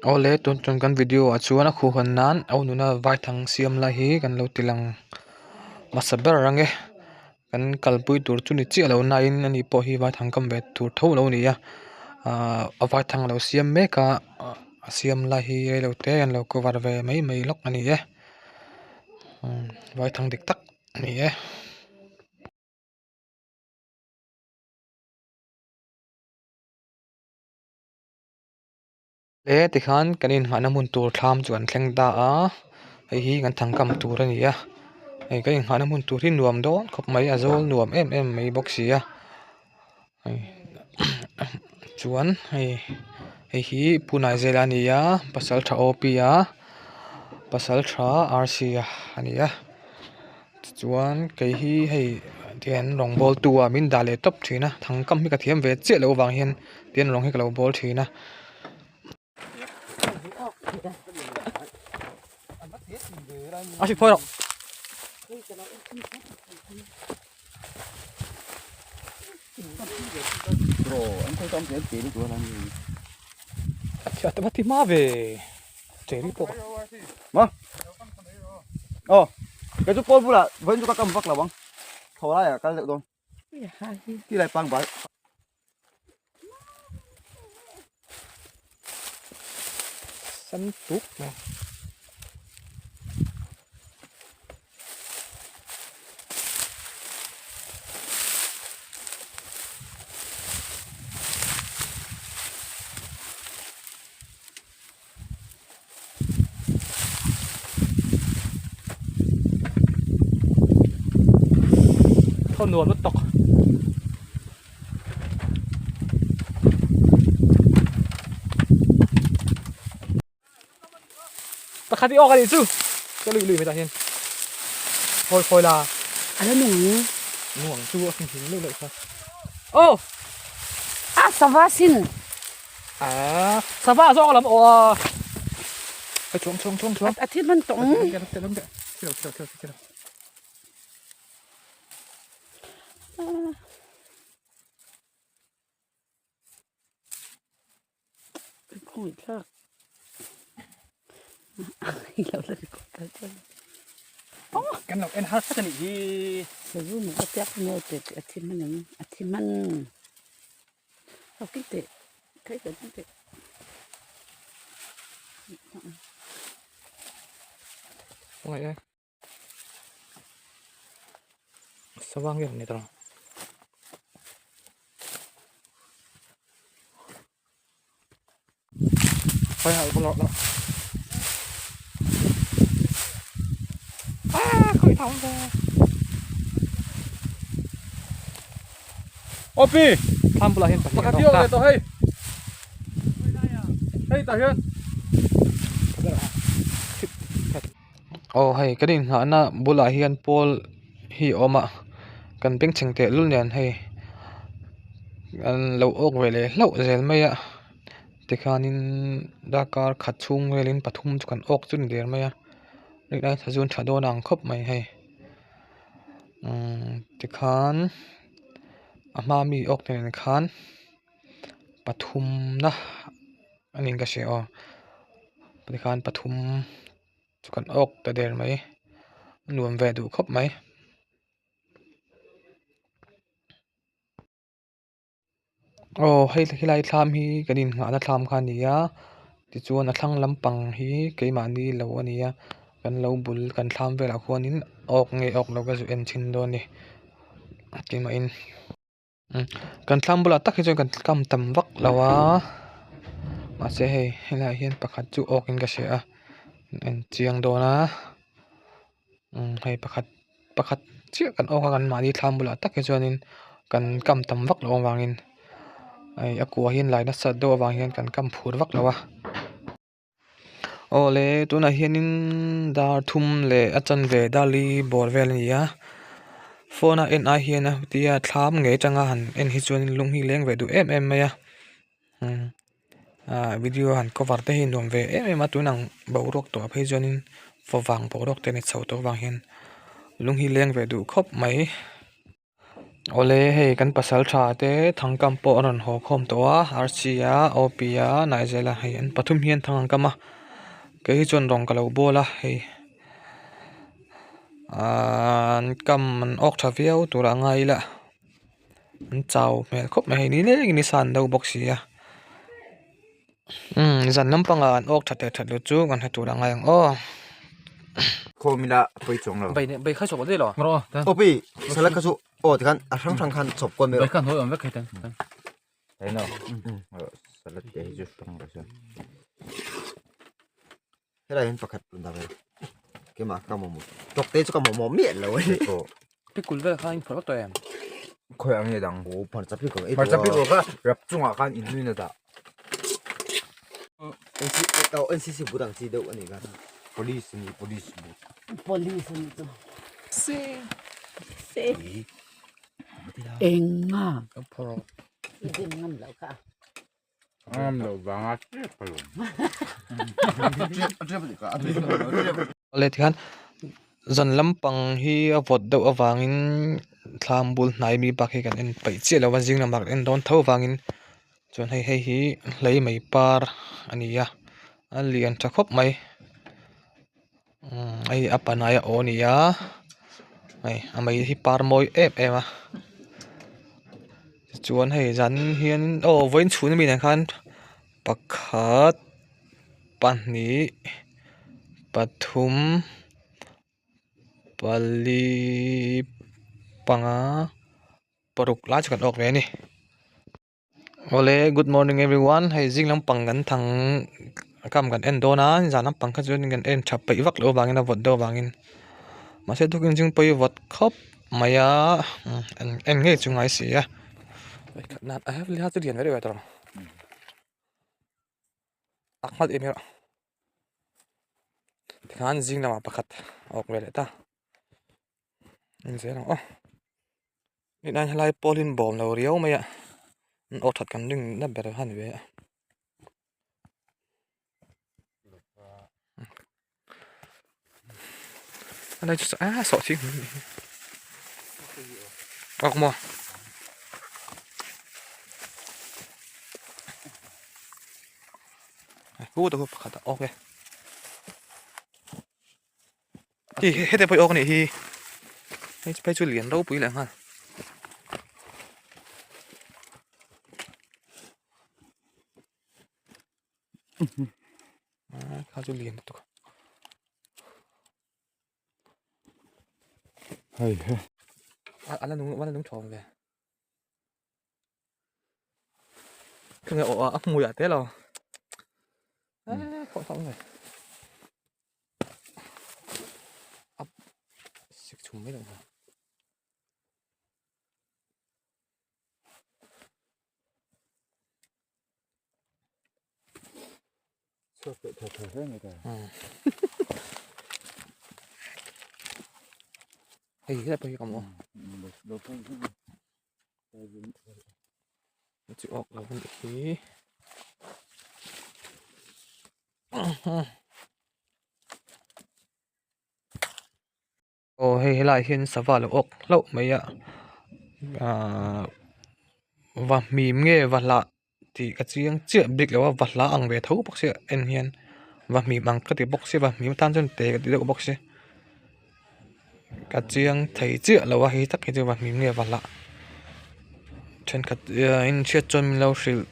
Ole tun kan video achuana khu han nan au nuna vai thang siam la hi kan lo tilang masaber range kan kalpui tur chu ni chi lo na in ani po hi vai thang kam be tur tho lo ni ya a vai thang lo siam me ka siam la hi lo te an lo ko war ve mai lok ani ye vai thang dik tak ani ye le ti khan kanin hana mun tur thlam chuan thleng da a hei hi kan thang kam tur ani ya hei kanin hana mun tur hi nuam don khop mai a zol nuam em mai bok si ya chuan hei hei hi punai zel ani ya pasal tha op ya pasal tha rc ani ya chuan kei hi hei tian rong bol tua min dale top thina thang kam hi ka thiam ve che lo wang hian tian rong hi ka lo bol thina ashi phoi rồi Bro, anh thấy trong cái tiền của làm gì? acha ta mati ma ve teri po Mà, cái chút bol pula, vẫn chúng ta cầm vác là băng. Thò lại à, cái liệu đâu? Cái này băng vậy. san tuk ma thon nuam nó tọc ta khát đi o cái gì chứ cái lùi mới ta hiền phoi là Ano nung? nuông chua không hình lùi lại sao ô Savasin. sao ba rõ lắm ô phải chuông Atit man tong. Kira. Kung itlak. Ilaw lang ko tayo. Cái nào em hát cái gì Sabu mo atiak mo te atit man yung atit man. Okay te. Kaya te. không phải sao vang cái này tao phải hại con lọt đó khởi thòng ra Opi, tham bula hiện pakai dia le to hey. Hey, tahian. hay cái đình hả na bula hiền pol hi oma cần ping chỉnh tệ luôn nè hay an lâu ốc về lệ lâu zel mấy ạ thì khanin Dakar khát chung về lên Pathum cho cần ốc chút điểm mấy ạ đây đây thà zun thà đô nàng khóc mày hay thì khan ama mi ốc này khan Pathum na anh em cái gì thì khan Pathum cho cần ốc ta điểm mấy nuông về đủ khóc mấy hay là lai tham hi cái đình ngã na tham khan nia thì chuan a thlang lampang hi keimah lo ania kan lo bul kan thlam vela khuanin ok nge ok lo ka zu en thin do ni keimah in kan thlam bula tak hi chuan kan kam tam vak lawa ma se hei helai hian pakhat chu ok in ka hria a en chiang do na hei pakhat chi kan ok kan mani thlam bula tak hi chuanin kan kam tam vak lo wangin ai akua hian lai na sat do awang hian kan kam phur vak lawa le tuna hianin dar thum le achan ve dali bor vel nia phone a en a hian a tia thlam nge changa han en hi chuan lung hi leng ve du em maya video han cover te hi nom ve em a tunang bo rok to phei chuanin fowang bo rok te ne chho to wang hian lung hi leng ve du khop mai ole hei kan pasal tha te thangkam po ron ho khom to a RC a OP a Naizela hei an pathum hian thang kama ke hi chon rong kalo bola hei an kam an ok tha viau tura ngai la an chau mel khop mai ni le ni san do box ya zan lampanga an ok tha te tha lu chu kan ha tura ngai ang o Komila poi chong lo. bai kha chok de lo Ngro, tan. Opi, salah kasu. Oh, kan asang sang kan sop kon Bai kan hoi on vek tan. Đấy nào. Salad để just trong đó xem. Thế này phải khát luôn vậy. Cái mà cầm một. Chọc tê cho cầm một miệng rồi. pikul vel kha in phor to em Khoi ang ye dang. Ồ, phần chấp cái ấy. Par chapi ro ka rap chunga kan in nuina da. NCC budang si đâu anh ấy kan. Police ni police. Police nito. si Se. Enga. phor Idin ngam lau ka. Am lo bangat palo. ole thian zan lampang hi a vot do awangin thlam bul hnai mi pakhe kan en pai che lo wazing na mak en don tho wangin chon hei hei hi lei mai par ania an lian tha khop mai ai apanaya onia ai amai hi par moi ep ema chuan hei zan hian voin chhun mi na khan pakhat pahnih pathum pali panga paruk la chukan ok ve ni ole good morning everyone hei jing lampang kan thang kam kan en dona zan lampang kha chuan kan en tha pai vak lo wangin a vot do wangin ma se thukin jing pai vot khop maya en nge chungai si ya I have li hatu dian very well akmal emir khan jing lama pakhat ok ve ta in se lang in an halai polin bom lo riau maya o that kan ding na ber han ve anh just sợ chứ ok mà cú tôi khá là ok thì hết đây phải ok này thì phải chú liền đâu bụi lại ha khá chú liền được Hay. anh là đúng tròn về cái này ấp mùi à thế rồi không rồi ấp xịt trùng mấy đồng Sao vậy thật thế này kìa. hay cái này cầm không Đâu không. chịu ọc là vấn đề khí hay lại hiện sava là ọc lâu mấy ạ và mìm nghe và lạ thì cái chiếng chuyện bịch là vật lá ăn về thấu bóc xe en hiền và mìm bằng cái bóc xe và mìm tan chân tệ cái đậu bóc xe cái chiếng thấy chuyện là hay tắc cái và mìm nghe và lạ trên cái in chết cho mình lâu sự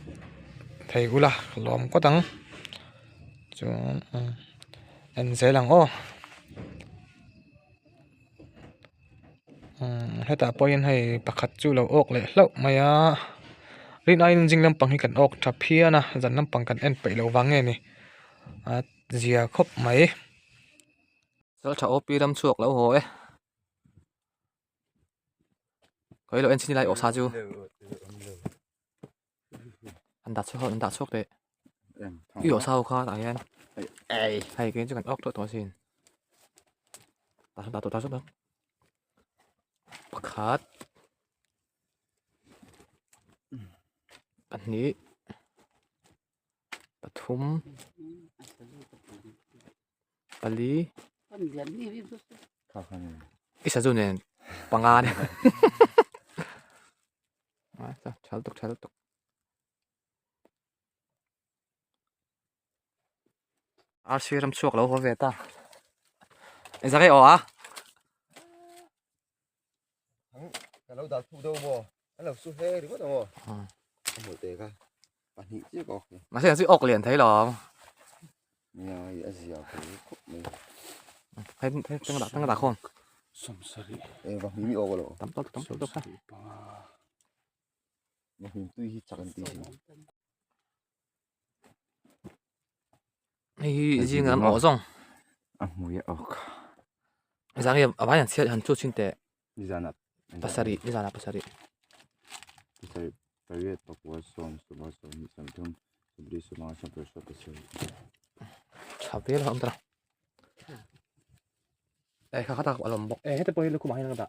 thấy cũng là lòm quá tăng cho em dễ làm hết ta point hay pakhat chu lo ok le lo maya rin ain jing lampang hi kan ok tha phia na zan lampang kan en pei lo wange ni zia khop mai sal tha op ram chuak lo ho koi lo en sin lai o sa chu an da chok de i o sao kha ta yan Ê. hay cái chu kan ok to sin ta chok pakhat pahnih pathum pali Con dian ni bi bu. Kakak ni. isa chu nen panga ne chal tuk arsiram chuak lo ho ve ta ezake o a cái lâu đặt thu đâu bò cái lâu su he thì có đâu một tệ cả bạn nghĩ chứ có mà sẽ ok liền thấy lo nhà gì à cái khúc này thấy tăng đặt không 솜사리. em vào mì ô rồi tắm tốt ha 솜사리 봐. mà mình tuy 작은 tí xíu 이 지금 어종 à mùi ốc ezake abayan siat han chu chinte đi ra nè pasari izana pasari pasari pariet pakwa son suba son samtum subri suma samper so pasari chabel ham tra kha khata alom bok hete poi lu ku mai nang da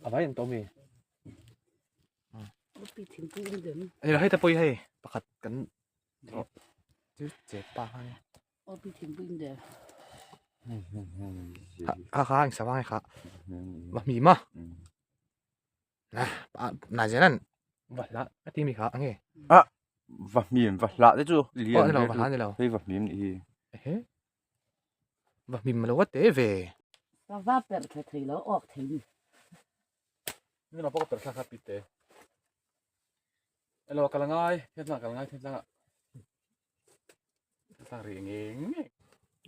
abayan to mi bị thím cũng đi đến là hete poi hai pakat kan chứ che pa hai bị thím cũng đi kha anh sao hai kha mà mì mà nãy giờ nên vậy là cái tim mi kha nghe và miền và lạ đấy chú liền đây là vậy là đây và miền thì và mì mà lo quá tế về và va bẹt cái thầy nó ọt thímนี่เราพวกเปิดค่าปิดเตะเรากำลังง่ายเทียบหลังกำลังง่ายเทียบหลังตั้งเรียงเอง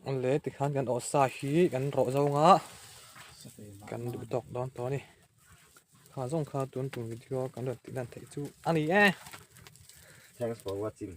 อันเล็กติดขันกันอดสาฮีกันโรเจ้างะกันดูตกดอนตัวนี้ขาส่งขาตุนตุนวิดีโอกันเดือดติดนั่นเทจูอันนี้ thanks for watching